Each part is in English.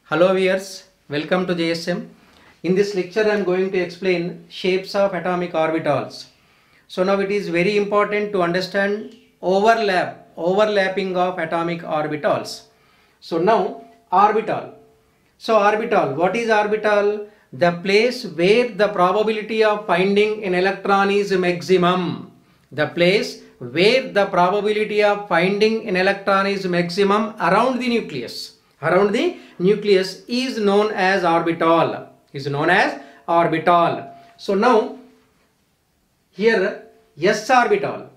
Hello viewers, welcome to JSM. In this lecture I am going to explain shapes of atomic orbitals. So now it is very important to understand overlapping of atomic orbitals. So now orbital. So orbital, what is orbital? The place where the probability of finding an electron is maximum. The place where the probability of finding an electron is maximum around the nucleus. Around the nucleus is known as orbital. So now here s orbital.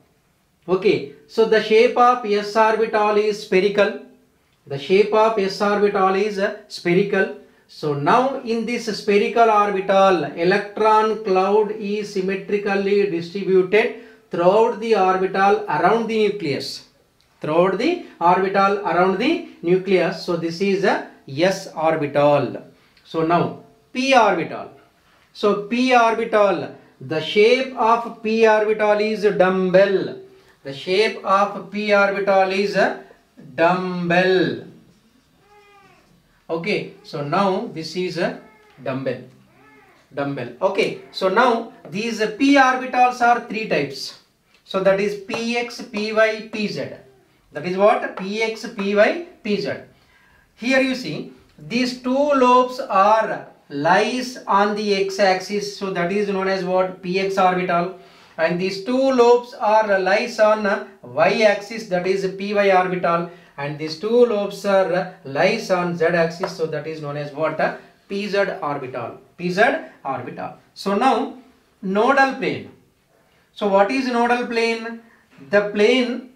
Okay, so the shape of s orbital is spherical. So now in this spherical orbital, electron cloud is symmetrically distributed throughout the orbital around the nucleus. So this is a s orbital. So now p orbital. So p orbital, the shape of p orbital is dumbbell. Okay, so now this is a dumbbell. Okay, so now these p orbitals are three types. So that is px, py, pz. That is what? Px, py, pz. Here you see these two lobes are lies on the x-axis. So that is known as what? Px orbital. And these two lobes are lies on y-axis. That is py orbital. And these two lobes are lies on z-axis. So that is known as what? Pz orbital. So now nodal plane. So what is nodal plane? The plane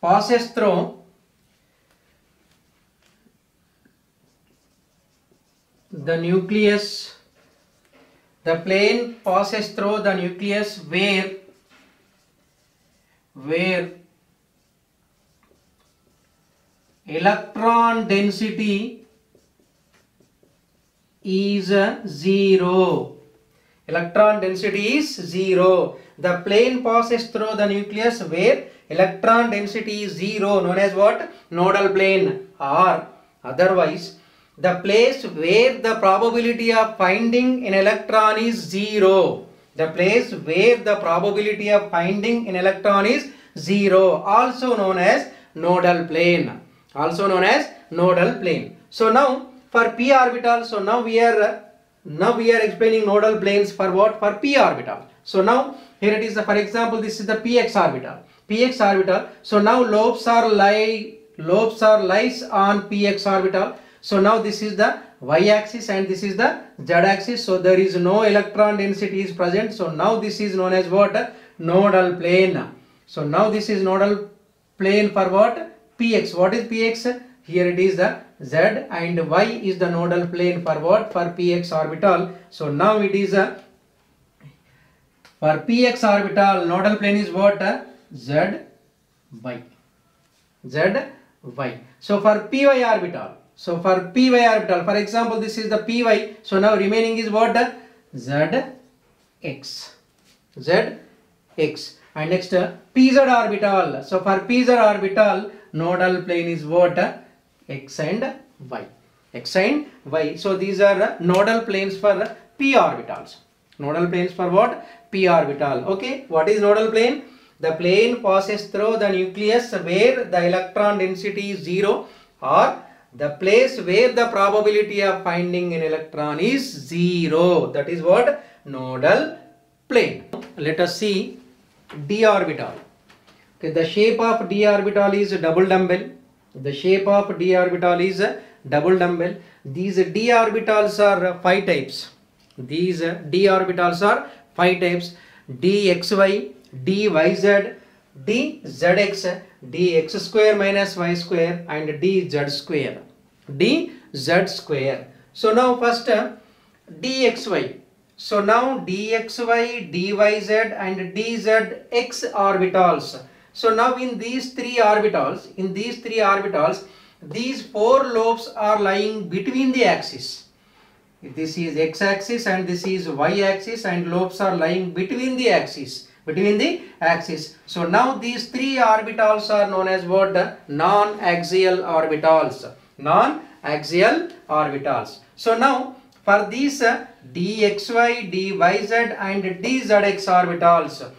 passes through the nucleus. The plane passes through the nucleus where electron density is 0. Electron density is 0. The plane passes through the nucleus where electron density is 0, known as what? Nodal plane. Or otherwise, the place where the probability of finding an electron is 0. The place where the probability of finding an electron is 0, also known as nodal plane. So now for p orbital, so now we are explaining nodal planes for what? For p orbital. So now here it is, for example, this is the px orbital. So now lobes are lies on px orbital. So now this is the y-axis and this is the z-axis. So there is no electron density is present. So now this is known as what? Nodal plane. So now this is nodal plane for what? Px. What is px? Here it is the z and y is the nodal plane for what? For px orbital. So now it is for px orbital, nodal plane is what? Z, y. So for py orbital, for example, this is the py. So now remaining is what? Zx. And next pz orbital. So for pz orbital, nodal plane is what? X and y. So these are nodal planes for p orbitals. Nodal planes for what? P orbital. Okay, what is nodal plane? The plane passes through the nucleus where the electron density is 0, or the place where the probability of finding an electron is 0. That is what? Nodal plane. Let us see d orbital. Okay, the shape of d orbital is double dumbbell. These d orbitals are 5 types. dxy, dyz, dzx, dx square minus y square, and dz square. So now first dxy. So now dxy, dyz and dzx orbitals. So now in these three orbitals, these four lobes are lying between the axis. This is x-axis and this is y-axis, and lobes are lying between the axis. So now these three orbitals are known as what? Non-axial orbitals. Non-axial orbitals. So now for these dxy, dyz and dzx orbitals,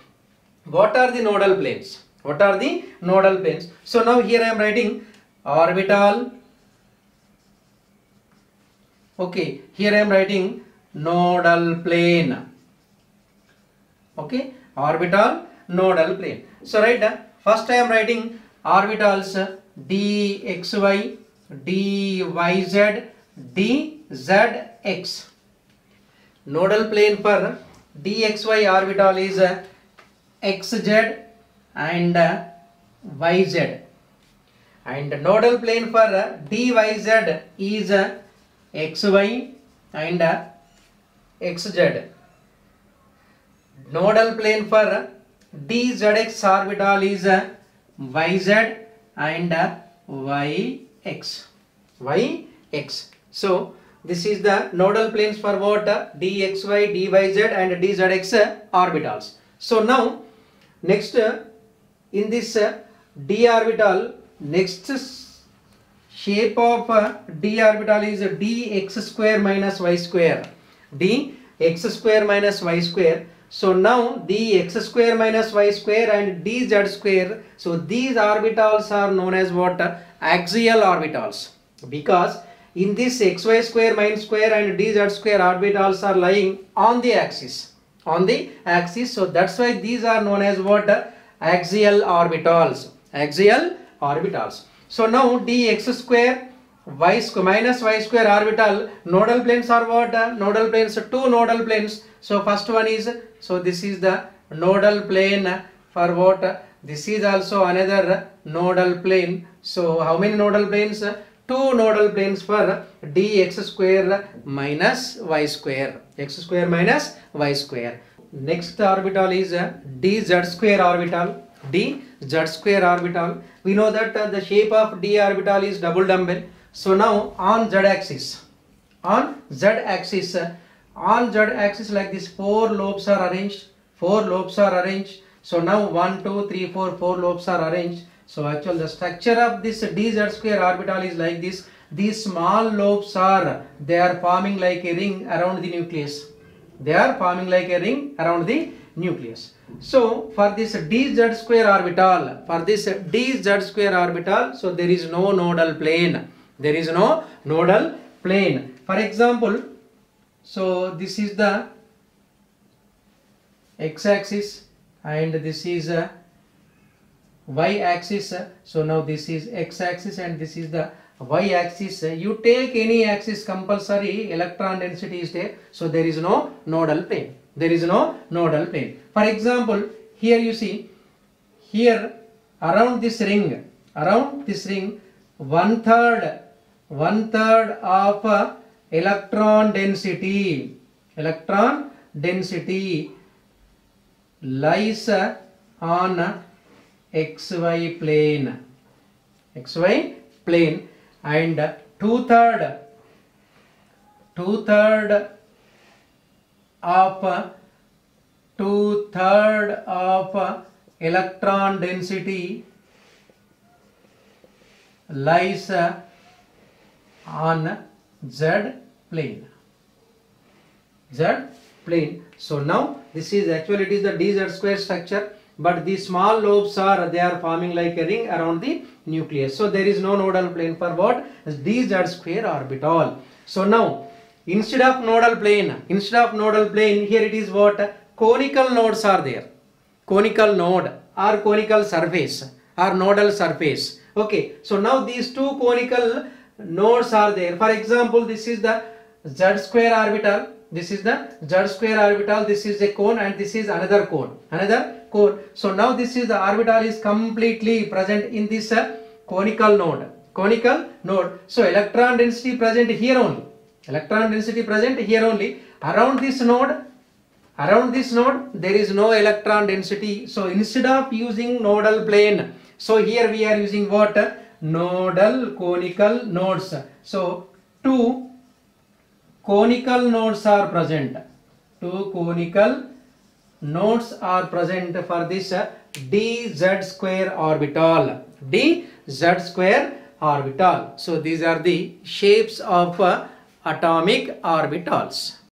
what are the nodal planes? What are the nodal planes? So now here I am writing orbital. Okay, here I am writing nodal plane. Okay, orbital nodal plane. So right, first I am writing orbitals dxy, dyz, dzx. Nodal plane for dxy orbital is xz and yz, and nodal plane for dyz is xy and xz. Nodal plane for dzx orbital is yz and yx. So this is the nodal planes for what? dxy, dyz and dzx orbitals. So now next in this d orbital, next shape of d orbital is dx square minus y square. dx square minus y square. So now dx square minus y square and dz square. So these orbitals are known as what? Axial orbitals, because in this xy square minus square and dz square orbitals are lying on the axis. So that's why these are known as what? Axial orbitals. So now dx square y square minus y square orbital, nodal planes are what? Nodal planes, two nodal planes. So first one is, so this is the nodal plane for what? This is also another nodal plane. So how many nodal planes? Two nodal planes for dx square minus y square. X square minus y square. Next orbital is dz square orbital. dz square orbital. We know that the shape of d orbital is double dumbbell. So now on z axis like this, four lobes are arranged. So now 1, 2, 3, 4 lobes are arranged. So actually the structure of this dz square orbital is like this. These small lobes are forming like a ring around the nucleus. So for this dz square orbital, so there is no nodal plane. For example, so this is the x-axis and this is y-axis. So now this is x-axis and this is the y-axis. You take any axis, compulsory electron density is there. So there is no nodal plane. For example, here you see, here around this ring, one third of electron density lies on xy plane, and two-third of electron density lies on z plane. So now this is actually, it is the dz square structure, but the small lobes are forming like a ring around the nucleus. So there is no nodal plane for what? Dz square orbital. So now instead of nodal plane, here it is what? Conical nodes are there. Conical node or conical surface or nodal surface. Okay, so now these two conical nodes are there. For example, this is the z square orbital. This is the z square orbital. This is a cone and this is another cone. So now this is the orbital is completely present in this conical node. So electron density present here only. Around this node there is no electron density. So instead of using nodal plane, so here we are using what? nodal conical nodes. So two conical nodes are present. Two conical nodes are present for this dz square orbital. Dz square orbital. So these are the shapes of atomic orbitals.